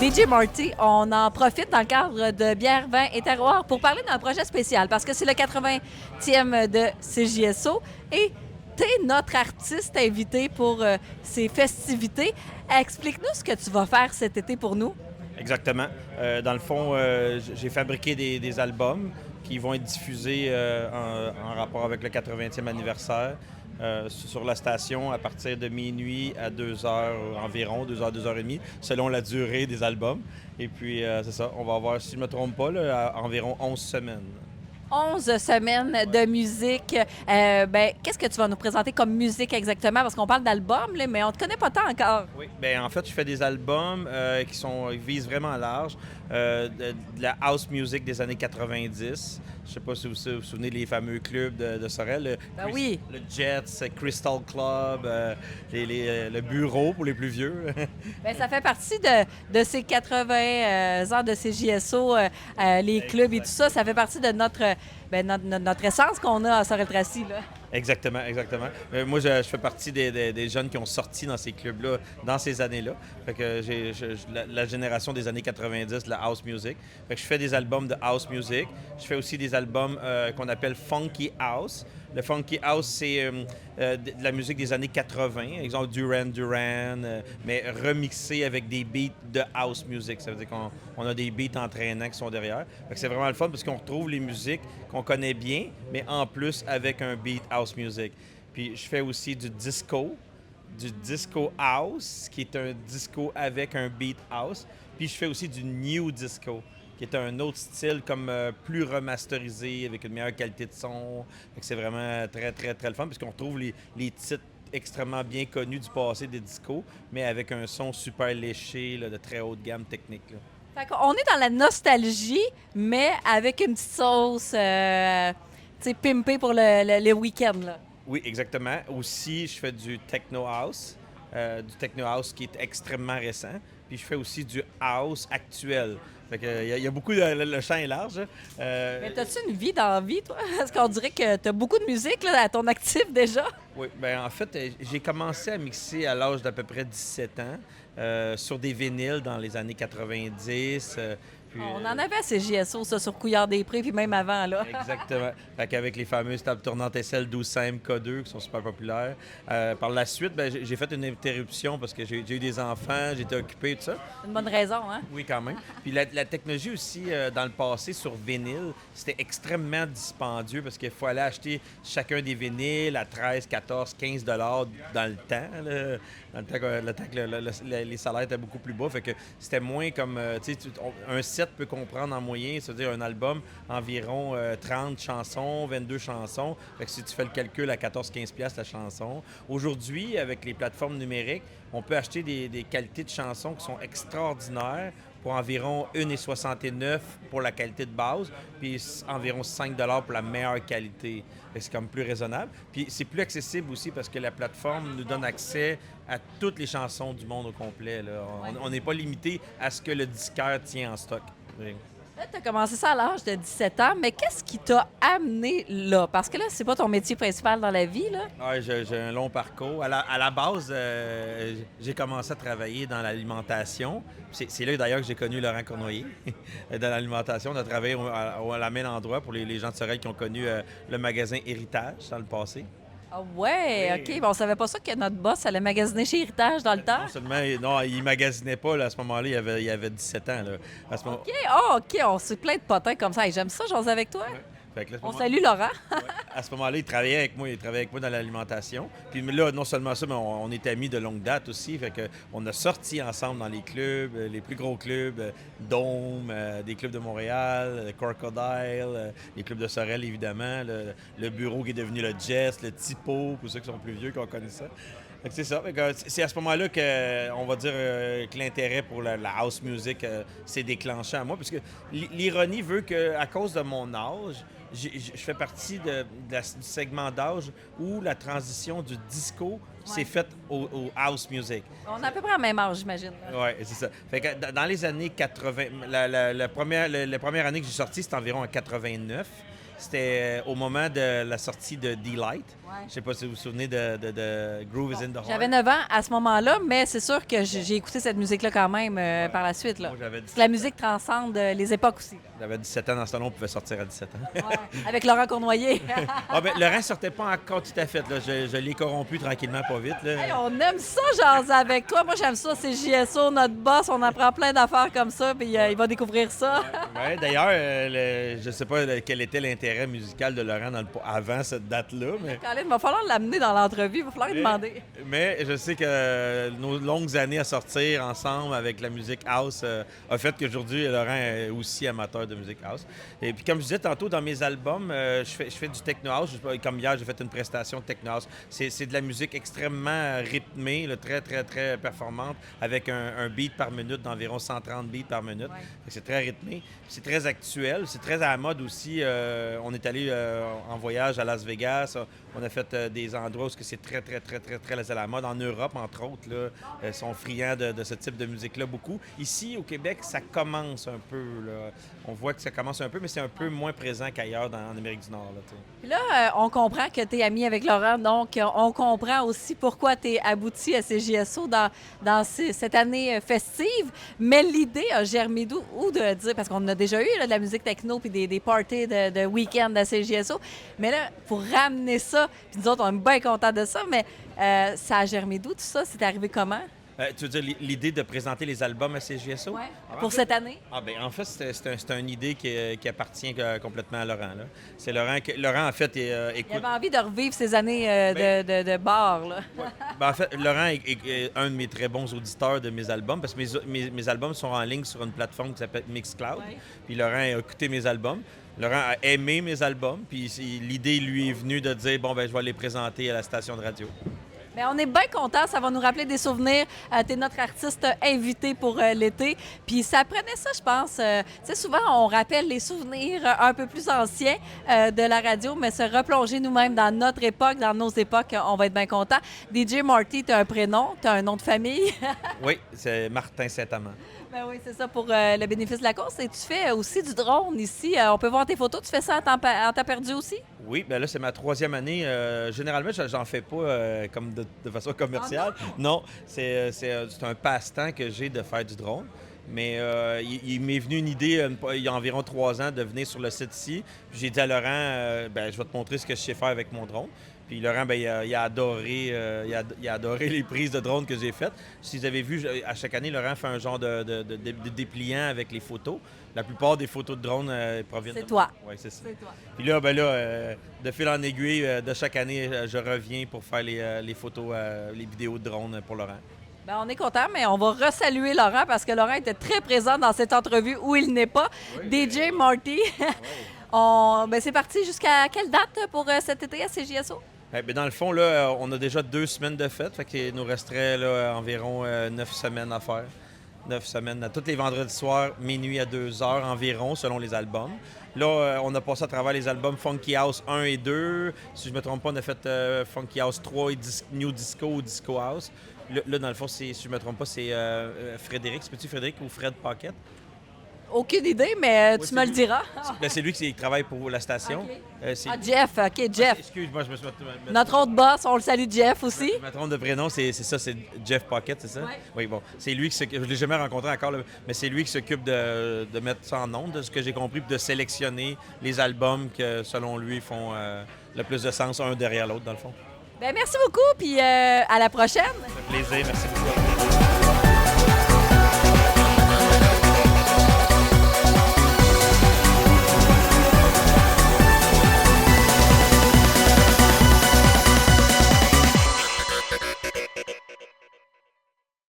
DJ Marty, on en profite dans le cadre de Bière, Vin et Terroir pour parler d'un projet spécial parce que c'est le 80e de CJSO et tu es notre artiste invité pour ces festivités. Explique-nous ce que tu vas faire cet été pour nous. Exactement. Dans le fond, j'ai fabriqué des albums qui vont être diffusés en rapport avec le 80e anniversaire sur la station à partir de minuit à 2 heures environ, 2 heures, 2 heures et demie, selon la durée des albums. Et puis, c'est ça, on va avoir, si je ne me trompe pas, là, environ 11 semaines. 11 semaines de musique. Qu'est-ce que tu vas nous présenter comme musique exactement? Parce qu'on parle d'albums, là, mais on ne te connaît pas tant encore. Oui, bien en fait, je fais des albums qui visent vraiment large. De la house music des années 90. Je sais pas si vous vous souvenez les fameux clubs de Sorel. Oui. Le Jets, Crystal Club, le Bureau pour les plus vieux. Bien, ça fait partie de ces 80 ans de CJSO, les clubs et tout ça. Ça fait partie de notre essence qu'on a à Sorel-Tracy, là. Exactement, exactement. Moi, je fais partie des jeunes qui ont sorti dans ces clubs-là, dans ces années-là. Fait que j'ai la génération des années 90, la house music. Fait que je fais des albums de house music. Je fais aussi des albums qu'on appelle funky house. Le funky house, c'est de la musique des années 80, exemple Duran Duran, mais remixé avec des beats de house music. Ça veut dire qu'on a des beats entraînants qui sont derrière. Fait que c'est vraiment le fun parce qu'on retrouve les musiques qu'on connaît bien, mais en plus avec un beat house music. Puis je fais aussi du disco house, qui est un disco avec un beat house. Puis je fais aussi du new disco, qui est un autre style comme plus remasterisé, avec une meilleure qualité de son. Fait que c'est vraiment très, très, très le fun, parce qu'on retrouve les titres extrêmement bien connus du passé des discos, mais avec un son super léché, là, de très haute gamme technique, là. Fait qu'on est dans la nostalgie, mais avec une petite sauce, pimpée pour le week-end, là. Oui, exactement. Aussi, je fais du techno house qui est extrêmement récent. Puis je fais aussi du house actuel. Fait que, il y a beaucoup le champ est large. Mais t'as-tu une vie dans la vie, toi? Parce qu'on dirait que t'as beaucoup de musique là, à ton actif déjà. Oui, bien en fait, j'ai commencé à mixer à l'âge d'à peu près 17 ans sur des vinyles dans les années 90. On en avait à CJSO, ça, sur Couillard-des-Prés, puis même avant, là. Exactement. Fait qu'avec les fameuses tables tournantes SL 12 K2 qui sont super populaires. Par la suite, j'ai fait une interruption parce que j'ai eu des enfants, j'étais occupé, tout ça. Une bonne raison, hein? Oui, quand même. Puis la technologie aussi, dans le passé, sur vinyle, c'était extrêmement dispendieux parce qu'il fallait acheter chacun des vinyles à 13, 14, 15 $ dans le temps. Là. Dans le temps que les salaires étaient beaucoup plus bas. Fait que c'était moins comme... un set peut comprendre en moyen, c'est-à-dire un album, environ 30 chansons, 22 chansons. Fait que si tu fais le calcul à 14-15$ la chanson. Aujourd'hui, avec les plateformes numériques, on peut acheter des qualités de chansons qui sont extraordinaires pour environ 1,69$ pour la qualité de base, puis environ 5$ pour la meilleure qualité. C'est comme plus raisonnable. Puis c'est plus accessible aussi parce que la plateforme nous donne accès à toutes les chansons du monde au complet, là. On n'est pas limité à ce que le disquaire tient en stock. Oui. Là, tu as commencé ça à l'âge de 17 ans, mais qu'est-ce qui t'a amené là? Parce que là, c'est pas ton métier principal dans la vie, là. Ouais, j'ai un long parcours. À la base, j'ai commencé à travailler dans l'alimentation. C'est là d'ailleurs que j'ai connu Laurent Cournoyer. Dans l'alimentation, on a travaillé à la même endroit pour les gens de Sorel qui ont connu le magasin Héritage dans le passé. Ah ouais, Oui. OK. Bon, on savait pas ça que notre boss allait magasiner chez Héritage dans le temps. Non seulement, non, il magasinait pas là, à ce moment-là, il avait 17 ans. Là. À ce moment... OK, oh, OK, on s'est plein de potins comme ça. Hey, j'aime ça, j'ose avec toi. Ouais. Fait que là, à ce On moment- salue Laurent. Ouais. À ce moment-là, il travaillait avec moi dans l'alimentation. Puis là, non seulement ça, mais on est amis de longue date aussi. Fait que on a sorti ensemble dans les clubs, les plus gros clubs, Dôme, des clubs de Montréal, Crocodile, les clubs de Sorel, évidemment, le bureau qui est devenu le Jess, le Tipo, pour ceux qui sont plus vieux, qui ont connu ça. Fait que c'est ça. Fait que c'est à ce moment-là que, on va dire, que l'intérêt pour la house music s'est déclenché à moi. Parce que l'ironie veut qu'à cause de mon âge, je fais partie du segment d'âge où la transition du disco s'est faite au house music. On a à peu près le même âge, j'imagine. Oui, c'est ça. Fait que dans les années 80, la première année que j'ai sorti, c'était environ en 89. c'était au moment de la sortie de D-Light. Ouais. Je sais pas si vous vous souvenez de Groove is in the Heart. J'avais 9 ans à ce moment-là, mais c'est sûr que j'ai écouté cette musique-là quand même par la suite. Là. Moi, j'avais Parce que la musique transcende les époques aussi. J'avais 17 ans dans ce temps-là, on pouvait sortir à 17 ans. Ouais. Avec Laurent Cournoyer. Ah ben, Laurent sortait pas encore tout à fait. Là. Je l'ai corrompu tranquillement, pas vite. Là. Hey, on aime ça, jaser avec toi. Moi, j'aime ça. C'est JSO, notre boss. On apprend plein d'affaires comme ça, puis il va découvrir ça. Ouais, d'ailleurs, je sais pas quel était l'intérêt musical de Laurent avant cette date-là, mais... Colin, il va falloir l'amener dans l'entrevue. Il va falloir lui demander. Mais je sais que nos longues années à sortir ensemble avec la musique house a fait qu'aujourd'hui, Laurent est aussi amateur de musique house. Et puis, comme je disais tantôt, dans mes albums, je fais du techno house. Comme hier, j'ai fait une prestation de techno house. C'est de la musique extrêmement rythmée, là, très, très, très performante, avec un beat par minute d'environ 130 beats par minute. Ouais. C'est très rythmé. C'est très actuel. C'est très à la mode aussi. On est allé en voyage à Las Vegas. On a fait des endroits où c'est très, très, très, très, très à la mode. En Europe, entre autres, là, sont friands de ce type de musique-là beaucoup. Ici, au Québec, ça commence un peu. Là. On voit que ça commence un peu, mais c'est un peu moins présent qu'ailleurs en Amérique du Nord. Là, Puis là, on comprend que tu es ami avec Laurent, donc on comprend aussi pourquoi tu es abouti à CJSO dans cette année festive. Mais l'idée a germé d'où de dire, parce qu'on a déjà eu là, de la musique techno puis des parties de week-end à CJSO, mais là, pour ramener ça, puis nous autres, on est bien contents de ça, mais ça a germé d'où tout ça? C'est arrivé comment? Tu veux dire l'idée de présenter les albums à CJSO? Ouais. Pour cette année? Ah ben en fait, c'est une idée qui appartient complètement à Laurent. Là. C'est Laurent, en fait, écoute... Il avait envie de revivre ces années de bar. Là. Ouais. Ben, en fait, Laurent est un de mes très bons auditeurs de mes albums parce que mes albums sont en ligne sur une plateforme qui s'appelle Mixcloud. Ouais. Puis Laurent a écouté mes albums. Laurent a aimé mes albums. Puis l'idée lui est venue de dire, bon, ben je vais les présenter à la station de radio. Bien, on est bien contents. Ça va nous rappeler des souvenirs. Tu es notre artiste invité pour l'été. Puis ça prenait ça, je pense. Tu sais, souvent, on rappelle les souvenirs un peu plus anciens de la radio, mais se replonger nous-mêmes dans notre époque, dans nos époques, on va être bien contents. DJ Marty, tu as un prénom, tu as un nom de famille. Oui, c'est Martin Saint-Amand. Ben oui, c'est ça pour le bénéfice de la course. Et tu fais aussi du drone ici. On peut voir tes photos. Tu fais ça en temps perdu aussi? Oui, bien là, c'est ma 3e année. Généralement, j'en fais pas comme de façon commerciale. Ah non, c'est un passe-temps que j'ai de faire du drone. Mais il m'est venu une idée il y a environ 3 ans de venir sur le site ici. Puis j'ai dit à Laurent, ben, je vais te montrer ce que je sais faire avec mon drone. Puis Laurent, ben, il a adoré les prises de drone que j'ai faites. Si vous avez vu, à chaque année, Laurent fait un genre de dépliant avec les photos. La plupart des photos de drone proviennent de... C'est toi. Oui, c'est ça. C'est toi. Puis là, de fil en aiguille, de chaque année, je reviens pour faire les photos, les vidéos de drone pour Laurent. Bien, on est content, mais on va resaluer Laurent parce que Laurent était très présent dans cette entrevue où il n'est pas. Oui, DJ Marty. Ben, c'est parti jusqu'à quelle date pour cet été à CJSO? Bien, dans le fond, là, on a déjà 2 semaines de fête. Fait qu'il nous resterait là, environ 9 semaines à faire. 9 semaines, à tous les vendredis soirs, minuit à 2 heures environ, selon les albums. Là, on a passé à travers les albums Funky House 1 et 2. Si je ne me trompe pas, on a fait Funky House 3 et New Disco ou Disco House. Là, dans le fond, si je ne me trompe pas, c'est Frédéric. C'est-tu Frédéric ou Fred Paquette? Aucune idée, mais Oui, tu me le diras. Ben, c'est lui qui travaille pour la station. OK. C'est- Jeff. OK, Jeff. Excuse-moi, je me suis... Notre autre boss, on le salue, Jeff aussi. Ma trompe de prénom, c'est ça, c'est Jeff Pocket, c'est ça? Ouais. Oui, bon. C'est lui qui s'occupe, je ne l'ai jamais rencontré encore, là, mais c'est lui qui s'occupe de mettre ça en ondes, de ce que j'ai compris, puis de sélectionner les albums que, selon lui, font le plus de sens un derrière l'autre, dans le fond. Ben, merci beaucoup, puis à la prochaine. Ça fait plaisir, merci beaucoup.